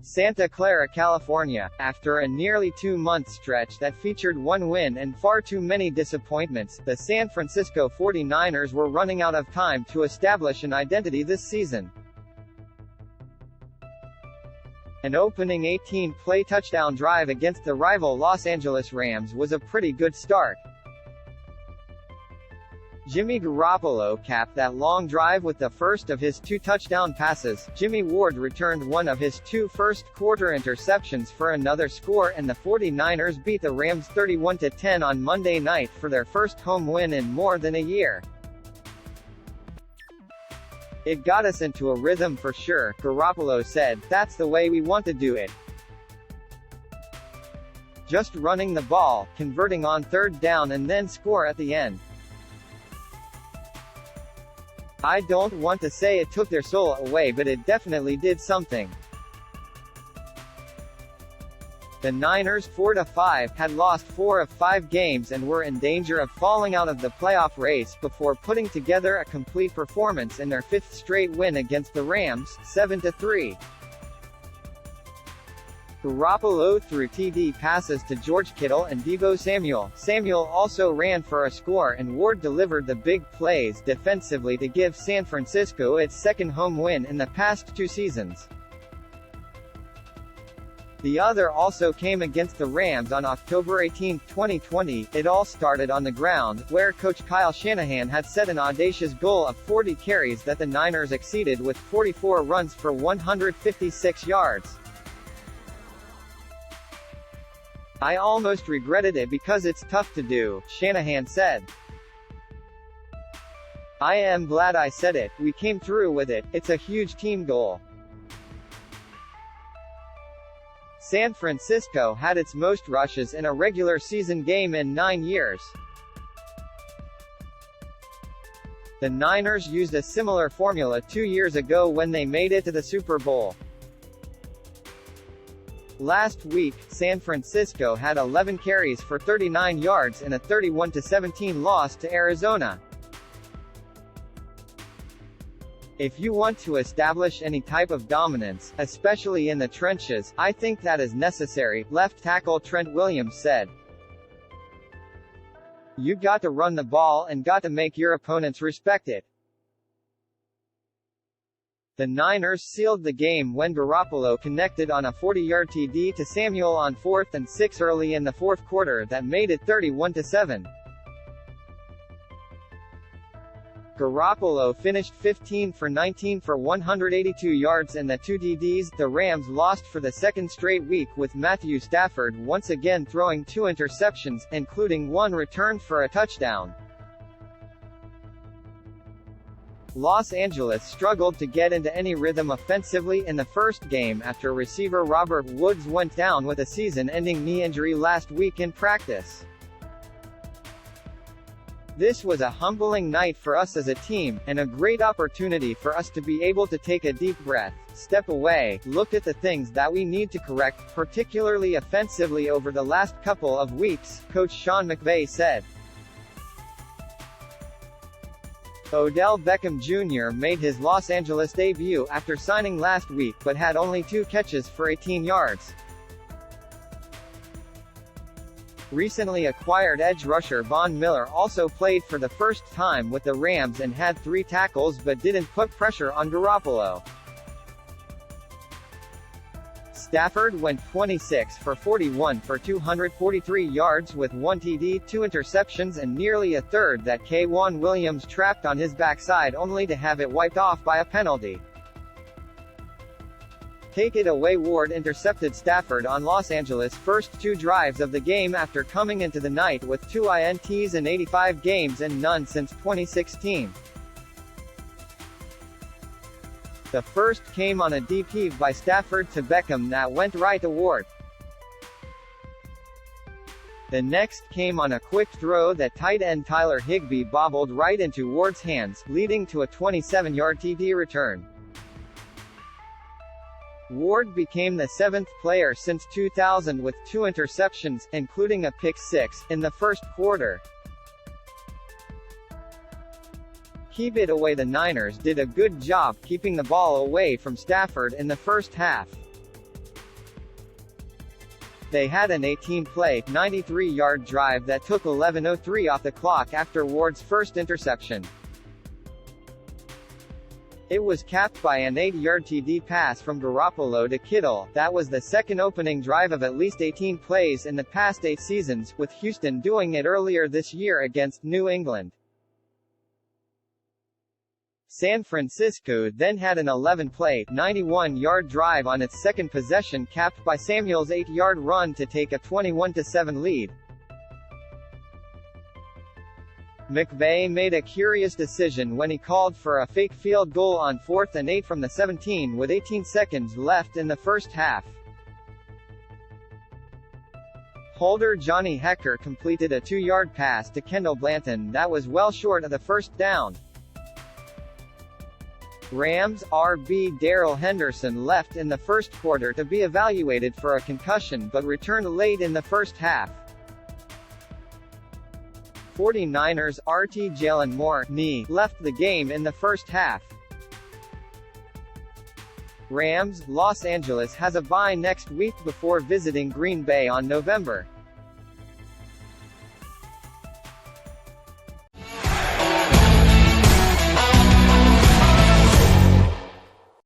Santa Clara, California. After a nearly 2-month stretch that featured one win and far too many disappointments, the San Francisco 49ers were running out of time to establish an identity this season. An opening 18-play touchdown drive against the rival Los Angeles Rams was a pretty good start. Jimmy Garoppolo capped that long drive with the first of his 2 touchdown passes. Jimmy Ward returned one of his 2 first-quarter interceptions for another score, and the 49ers beat the Rams 31-10 on Monday night for their first home win in more than a year. "It got us into a rhythm for sure," Garoppolo said. "That's the way we want to do it. Just running the ball, converting on third down and then score at the end. I don't want to say it took their soul away, but it definitely did something." The Niners, 4-5, had lost 4 of 5 games and were in danger of falling out of the playoff race before putting together a complete performance in their 5th straight win against the Rams, 7-3. Garoppolo threw TD passes to George Kittle and Deebo Samuel. Samuel also ran for a score, and Ward delivered the big plays defensively to give San Francisco its second home win in the past 2 seasons. The other also came against the Rams on October 18, 2020. It all started on the ground, where coach Kyle Shanahan had set an audacious goal of 40 carries that the Niners exceeded with 44 runs for 156 yards. "I almost regretted it because it's tough to do," Shanahan said. "I am glad I said it. We came through with it. It's a huge team goal." San Francisco had its most rushes in a regular season game in 9 years. The Niners used a similar formula 2 years ago when they made it to the Super Bowl. Last week, San Francisco had 11 carries for 39 yards in a 31-17 loss to Arizona. "If you want to establish any type of dominance, especially in the trenches, I think that is necessary," left tackle Trent Williams said. "You got to run the ball and got to make your opponents respect it." The Niners sealed the game when Garoppolo connected on a 40-yard TD to Samuel on 4th and 6 early in the 4th quarter that made it 31-7. Garoppolo finished 15 for 19 for 182 yards and the 2 TDs. The Rams lost for the 2nd straight week, with Matthew Stafford once again throwing 2 interceptions, including one returned for a touchdown. Los Angeles struggled to get into any rhythm offensively in the first game after receiver Robert Woods went down with a season-ending knee injury last week in practice. "This was a humbling night for us as a team, and a great opportunity for us to be able to take a deep breath, step away, look at the things that we need to correct, particularly offensively over the last couple of weeks," Coach Sean McVay said. Odell Beckham Jr. made his Los Angeles debut after signing last week but had only 2 catches for 18 yards. Recently acquired edge rusher Von Miller also played for the first time with the Rams and had 3 tackles but didn't put pressure on Garoppolo. Stafford went 26 for 41 for 243 yards with 1 TD, 2 interceptions and nearly a third that K'Waun Williams trapped on his backside only to have it wiped off by a penalty. Take it away. Ward intercepted Stafford on Los Angeles' first 2 drives of the game after coming into the night with 2 INTs in 85 games and none since 2016. The first came on a deep heave by Stafford to Beckham that went right to Ward. The next came on a quick throw that tight end Tyler Higbee bobbled right into Ward's hands, leading to a 27-yard TD return. Ward became the 7th player since 2000 with 2 interceptions, including a pick 6, in the first quarter. Keep it away. The Niners did a good job keeping the ball away from Stafford in the first half. They had an 18-play, 93-yard drive that took 11:03 off the clock after Ward's first interception. It was capped by an 8-yard TD pass from Garoppolo to Kittle. That was the second opening drive of at least 18 plays in the past 8 seasons, with Houston doing it earlier this year against New England. San Francisco then had an 11-play, 91-yard drive on its second possession, capped by Samuel's 8-yard run to take a 21-7 lead. McVay made a curious decision when he called for a fake field goal on 4th and 8 from the 17 with 18 seconds left in the first half. Holder Johnny Hekker completed a 2-yard pass to Kendall Blanton that was well short of the first down. Rams RB Darrell Henderson left in the first quarter to be evaluated for a concussion but returned late in the first half. 49ers RT Jalen Moore knee left the game in the first half. Rams Los Angeles has a bye next week before visiting Green Bay on November